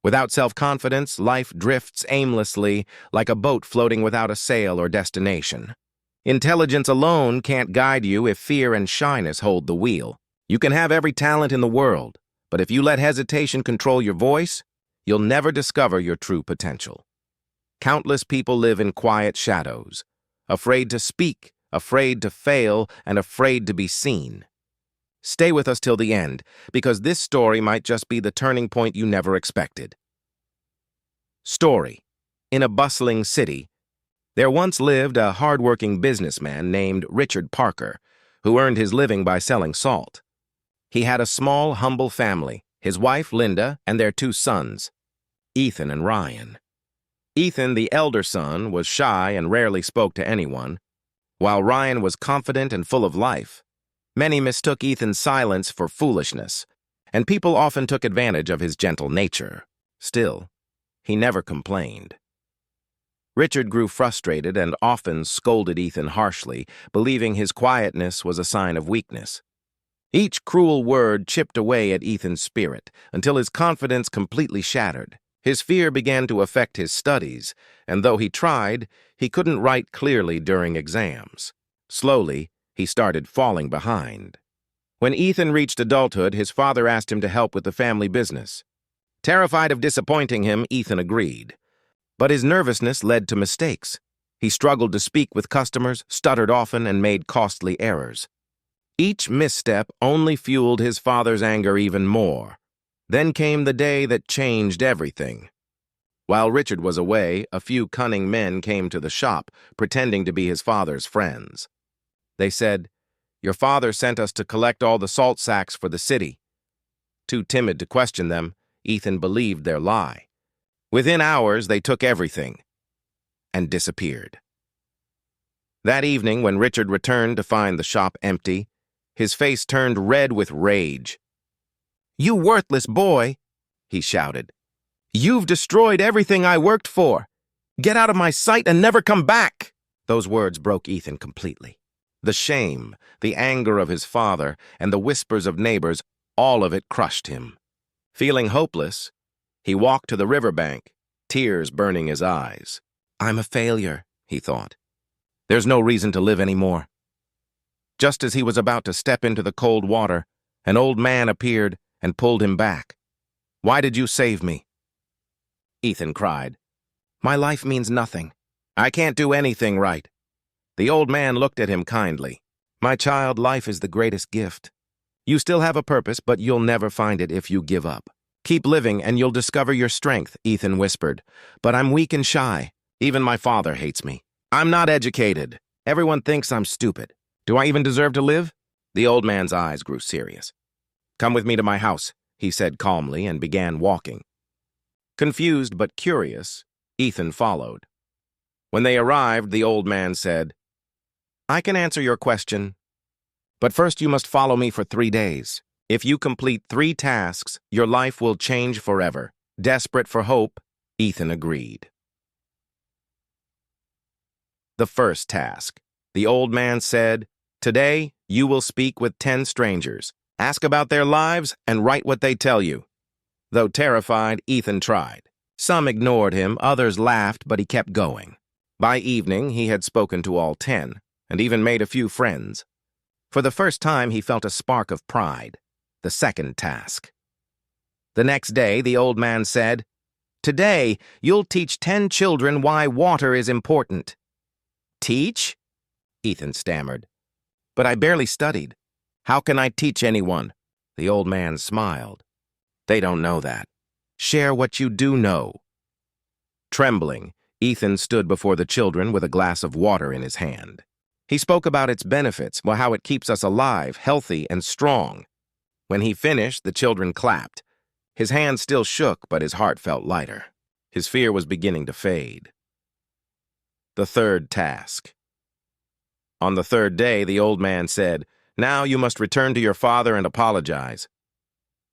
Without self-confidence, life drifts aimlessly like a boat floating without a sail or destination. Intelligence alone can't guide you if fear and shyness hold the wheel. You can have every talent in the world, but if you let hesitation control your voice, you'll never discover your true potential. Countless people live in quiet shadows, afraid to speak, afraid to fail, and afraid to be seen. Stay with us till the end, because this story might just be the turning point you never expected. Story. In a bustling city, there once lived a hard-working businessman named Richard Parker, who earned his living by selling salt. He had a small, humble family, his wife, Linda, and their 2 sons, Ethan and Ryan. Ethan, the elder son, was shy and rarely spoke to anyone, while Ryan was confident and full of life. Many mistook Ethan's silence for foolishness, and people often took advantage of his gentle nature. Still, he never complained. Richard grew frustrated and often scolded Ethan harshly, believing his quietness was a sign of weakness. Each cruel word chipped away at Ethan's spirit until his confidence completely shattered. His fear began to affect his studies, and though he tried, he couldn't write clearly during exams. Slowly, he started falling behind. When Ethan reached adulthood, his father asked him to help with the family business. Terrified of disappointing him, Ethan agreed. But his nervousness led to mistakes. He struggled to speak with customers, stuttered often, and made costly errors. Each misstep only fueled his father's anger even more. Then came the day that changed everything. While Richard was away, a few cunning men came to the shop, pretending to be his father's friends. They said, "Your father sent us to collect all the salt sacks for the city." Too timid to question them, Ethan believed their lie. Within hours, they took everything and disappeared. That evening, when Richard returned to find the shop empty, his face turned red with rage. "You worthless boy," he shouted. "You've destroyed everything I worked for. Get out of my sight and never come back." Those words broke Ethan completely. The shame, the anger of his father, and the whispers of neighbors, all of it crushed him. Feeling hopeless, he walked to the riverbank, tears burning his eyes. "I'm a failure," he thought. "There's no reason to live anymore." Just as he was about to step into the cold water, an old man appeared and pulled him back. "Why did you save me?" Ethan cried. "My life means nothing. I can't do anything right." The old man looked at him kindly. "My child, life is the greatest gift. You still have a purpose, but you'll never find it if you give up. Keep living and you'll discover your strength," Ethan whispered. "But I'm weak and shy. Even my father hates me. I'm not educated. Everyone thinks I'm stupid. Do I even deserve to live?" The old man's eyes grew serious. "Come with me to my house," he said calmly and began walking. Confused but curious, Ethan followed. When they arrived, the old man said, "I can answer your question, but first you must follow me for 3 days. If you complete 3 tasks, your life will change forever." Desperate for hope, Ethan agreed. The first task. The old man said, "Today, you will speak with 10 strangers. Ask about their lives and write what they tell you." Though terrified, Ethan tried. Some ignored him, others laughed, but he kept going. By evening, he had spoken to all 10, and even made a few friends. For the first time, he felt a spark of pride. The second task. The next day, the old man said, "Today, you'll teach 10 children why water is important." "Teach?" Ethan stammered. "But I barely studied. How can I teach anyone?" The old man smiled. "They don't know that. Share what you do know." Trembling, Ethan stood before the children with a glass of water in his hand. He spoke about its benefits, how it keeps us alive, healthy, and strong. When he finished, the children clapped. His hand still shook, but his heart felt lighter. His fear was beginning to fade. The third task. On the 3rd day, the old man said, "Now you must return to your father and apologize."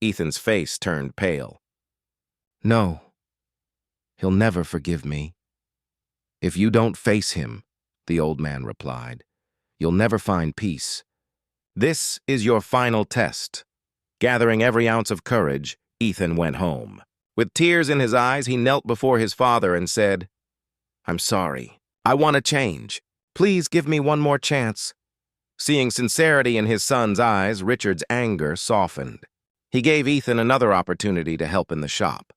Ethan's face turned pale. "No, he'll never forgive me." "If you don't face him," the old man replied, "you'll never find peace. This is your final test." Gathering every ounce of courage, Ethan went home. With tears in his eyes, he knelt before his father and said, "I'm sorry. I want to change. Please give me one more chance." Seeing sincerity in his son's eyes, Richard's anger softened. He gave Ethan another opportunity to help in the shop.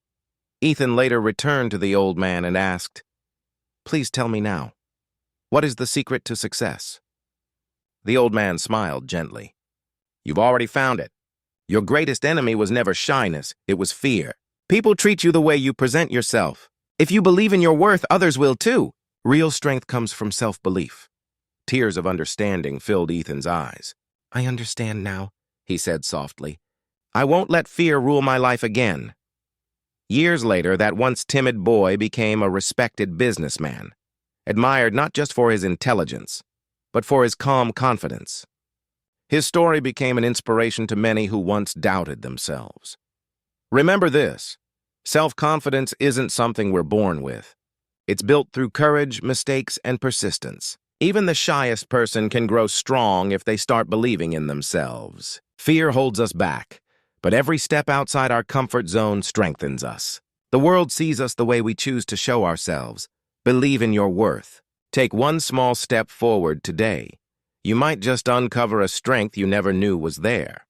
Ethan later returned to the old man and asked, "Please tell me now, what is the secret to success?" The old man smiled gently. "You've already found it. Your greatest enemy was never shyness, it was fear. People treat you the way you present yourself. If you believe in your worth, others will too. Real strength comes from self-belief." Tears of understanding filled Ethan's eyes. "I understand now," he said softly. "I won't let fear rule my life again." Years later, that once timid boy became a respected businessman, admired not just for his intelligence, but for his calm confidence. His story became an inspiration to many who once doubted themselves. Remember this: self-confidence isn't something we're born with. It's built through courage, mistakes, and persistence. Even the shyest person can grow strong if they start believing in themselves. Fear holds us back, but every step outside our comfort zone strengthens us. The world sees us the way we choose to show ourselves. Believe in your worth. Take one small step forward today. You might just uncover a strength you never knew was there.